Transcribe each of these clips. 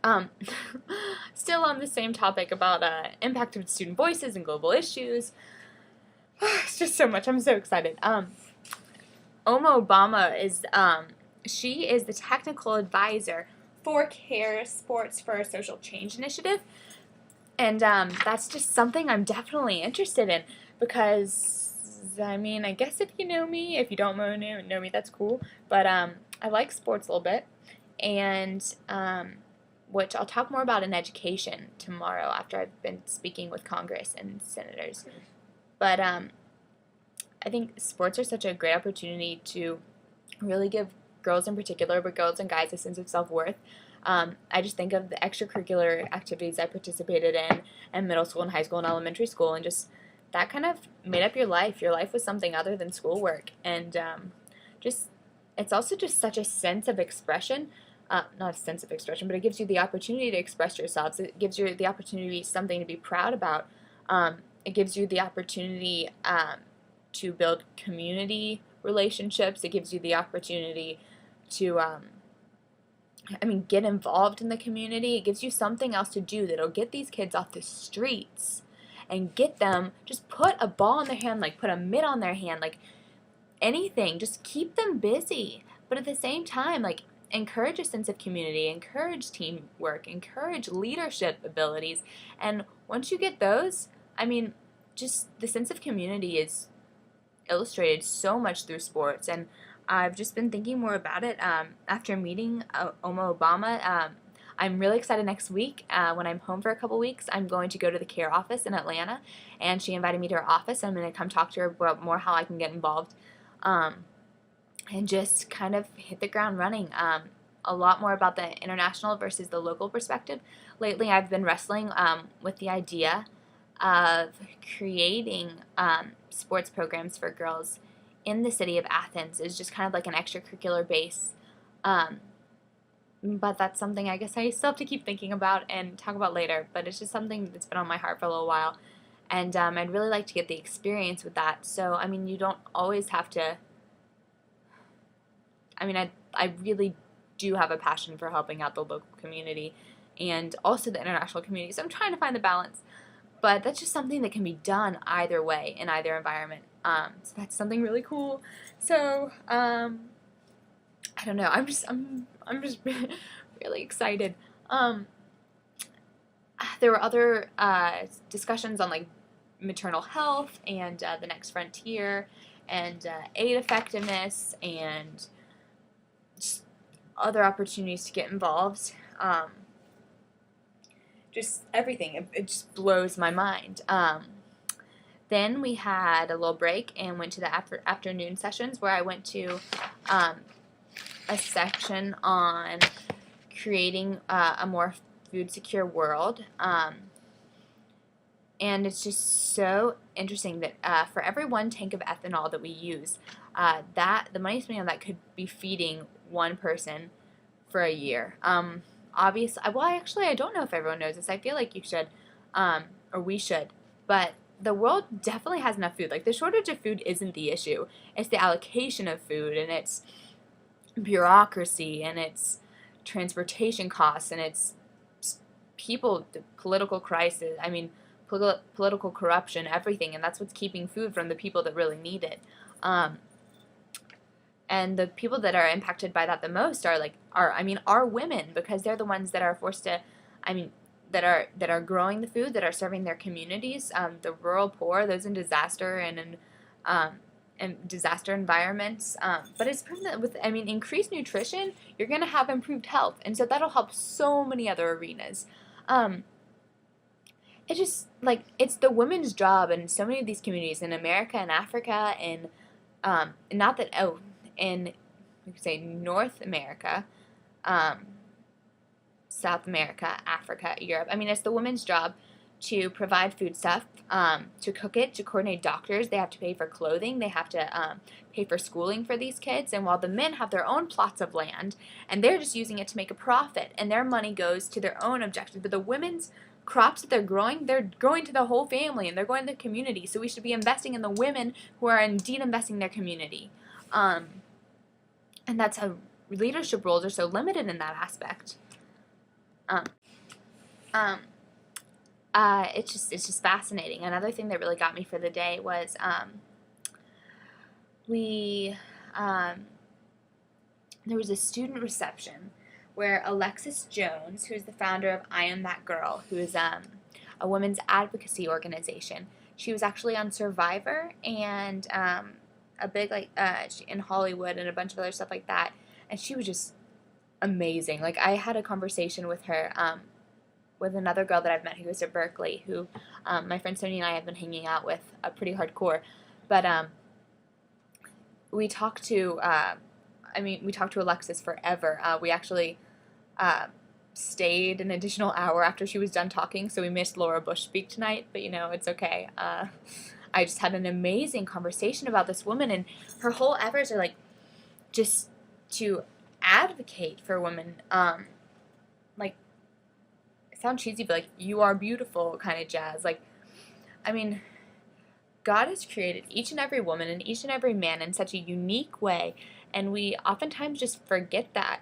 Um, Still on the same topic about impact of student voices and global issues. It's just so much. I'm so excited. Oma Obama is she is the technical advisor for CARE Sports for a Social Change Initiative, and that's just something I'm definitely interested in because I mean, I guess if you know me, if you don't know me, that's cool. But I like sports a little bit, and which I'll talk more about in education tomorrow after I've been speaking with Congress and senators. But I think sports are such a great opportunity to really give girls in particular, but girls and guys, a sense of self-worth. I just think of the extracurricular activities I participated in middle school and high school and elementary school, and just that kind of made up your life. Your life was something other than schoolwork, and just it's also just such a sense of expression. Not a sense of expression, but it gives you the opportunity to express yourselves. It gives you the opportunity something to be proud about. It gives you the opportunity to build community relationships. It gives you the opportunity to, get involved in the community. It gives you something else to do that'll get these kids off the streets and get them, just put a ball in their hand, like put a mitt on their hand, like anything. Just keep them busy. But at the same time, like, encourage a sense of community, encourage teamwork, encourage leadership abilities. And once you get those, just the sense of community is illustrated so much through sports, and I've just been thinking more about it after meeting Oma Obama. I'm really excited next week when I'm home for a couple weeks. I'm going to go to the CARE office in Atlanta, and she invited me to her office. I'm going to come talk to her about more how I can get involved and just kind of hit the ground running. A lot more about the international versus the local perspective. Lately, I've been wrestling with the idea of creating sports programs for girls in the city of Athens. Is just kind of like an extracurricular base. But that's something I guess I still have to keep thinking about and talk about later. But it's just something that's been on my heart for a little while. And I'd really like to get the experience with that. So, you don't always have to. I really do have a passion for helping out the local community and also the international community. So I'm trying to find the balance. But that's just something that can be done either way in either environment. So that's something really cool. So I don't know. I'm just really excited. There were other discussions on like maternal health and the next frontier and aid effectiveness and just other opportunities to get involved. Just everything. It just blows my mind. Then we had a little break and went to the afternoon sessions where I went to a section on creating a more food secure world. And it's just so interesting that for every 1 tank of ethanol that we use, the money spent on that could be feeding one person for a year. Obviously, I don't know if everyone knows this. I feel like you should, or we should, but the world definitely has enough food. Like, the shortage of food isn't the issue. It's the allocation of food, and it's bureaucracy, and it's transportation costs, and it's political crisis. Political corruption, everything, and that's what's keeping food from the people that really need it. And the people that are impacted by that the most are women, because they're the ones that are forced to, that are growing the food, that are serving their communities, the rural poor, those in disaster and disaster environments. But it's proven that with increased nutrition, you're going to have improved health, and so that'll help so many other arenas. It's just it's the women's job in so many of these communities in America and Africa and in we could say North America, South America, Africa, Europe. It's the women's job to provide food stuff, to cook it, to coordinate doctors. They have to pay for clothing. They have to pay for schooling for these kids. And while the men have their own plots of land, and they're just using it to make a profit, and their money goes to their own objectives. But the women's crops that they're growing to the whole family, and they're going to the community. So we should be investing in the women who are indeed investing in their community. And that's how leadership roles are so limited in that aspect. Um, it's just fascinating. Another thing that really got me for the day was we there was a student reception where Alexis Jones, who's the founder of I Am That Girl, who is a women's advocacy organization, she was actually on Survivor and a big in Hollywood and a bunch of other stuff like that, and she was just amazing. Like, I had a conversation with her with another girl that I've met who was at Berkeley, who my friend Sonia and I have been hanging out with pretty hardcore, but we talked to we talked to Alexis forever. We actually stayed an additional hour after she was done talking, so we missed Laura Bush speak tonight, but it's okay. I just had an amazing conversation about this woman, and her whole efforts are like just to advocate for women. Like, it sounds cheesy, but like, you are beautiful kind of jazz. Like, I mean, God has created each and every woman and each and every man in such a unique way, and we oftentimes just forget that.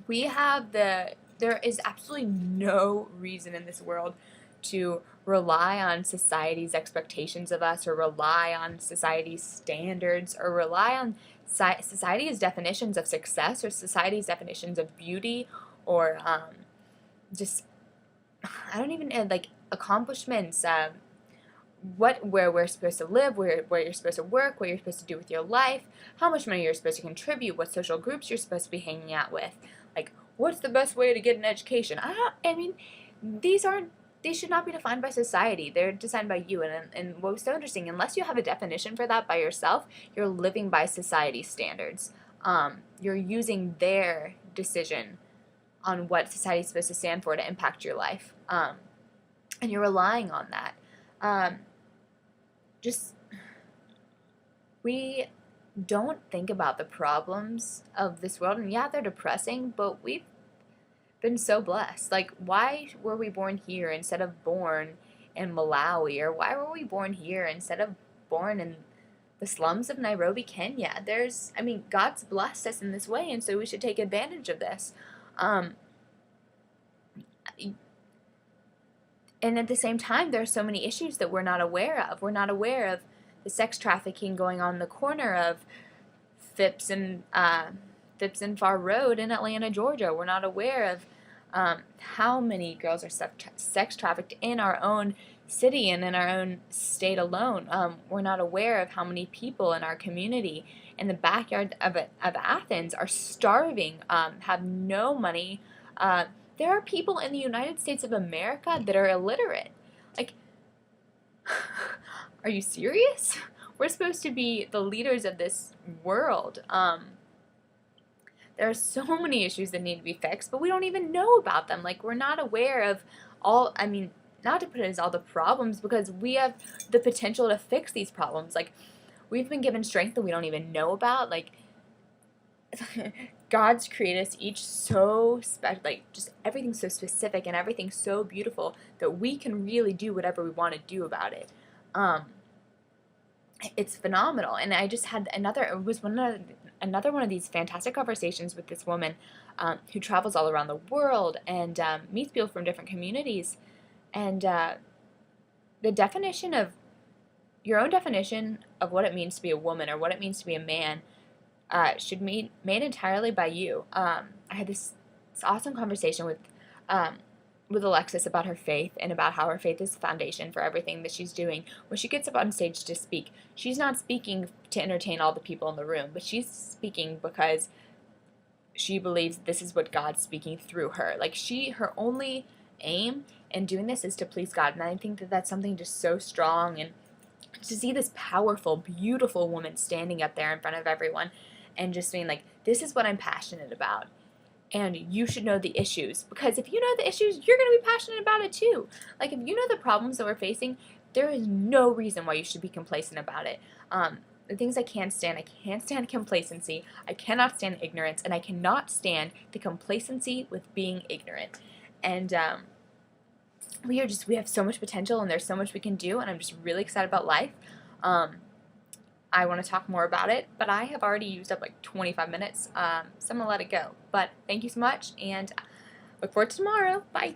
There is absolutely no reason in this world to rely on society's expectations of us, or rely on society's standards, or rely on society's definitions of success, or society's definitions of beauty, or just, I don't even, like, accomplishments, where we're supposed to live, where you're supposed to work, what you're supposed to do with your life, how much money you're supposed to contribute, what social groups you're supposed to be hanging out with, like, what's the best way to get an education. These should not be defined by society. They're designed by you. And what was so interesting, unless you have a definition for that by yourself, you're living by society's standards. You're using their decision on what society is supposed to stand for to impact your life. And you're relying on that. We don't think about the problems of this world, and yeah, they're depressing, but we've been so blessed. Like, why were we born here instead of born in Malawi, or why were we born here instead of born in the slums of Nairobi, Kenya? God's blessed us in this way, and so we should take advantage of this. And at the same time, there are so many issues that we're not aware of. We're not aware of the sex trafficking going on in the corner of Phipps and Far Road in Atlanta, Georgia. We're not aware of how many girls are sex trafficked in our own city and in our own state alone. We're not aware of how many people in our community in the backyard of Athens are starving, have no money. There are people in the United States of America that are illiterate. Like, are you serious? We're supposed to be the leaders of this world. There are so many issues that need to be fixed, but we don't even know about them. Like, we're not aware of not to put it as all the problems, because we have the potential to fix these problems. Like, we've been given strength that we don't even know about. Like, God's created us each so special, like, just everything so specific and everything so beautiful that we can really do whatever we want to do about it. It's phenomenal. And I just had another one of these fantastic conversations with this woman who travels all around the world and meets people from different communities. And the definition of your own definition of what it means to be a woman or what it means to be a man should be made entirely by you. I had this awesome conversation with Alexis about her faith and about how her faith is the foundation for everything that she's doing. When she gets up on stage to speak, she's not speaking to entertain all the people in the room, but she's speaking because she believes this is what God's speaking through her. Like, her only aim in doing this is to please God, and I think that that's something just so strong. And to see this powerful, beautiful woman standing up there in front of everyone and just being like, this is what I'm passionate about. And you should know the issues, because if you know the issues, you're going to be passionate about it too. Like, if you know the problems that we're facing, there is no reason why you should be complacent about it. The things I can't stand complacency, I cannot stand ignorance, and I cannot stand the complacency with being ignorant. And we have so much potential, and there's so much we can do, and I'm just really excited about life. I want to talk more about it, but I have already used up like 25 minutes, so I'm going to let it go. But thank you so much, and look forward to tomorrow. Bye.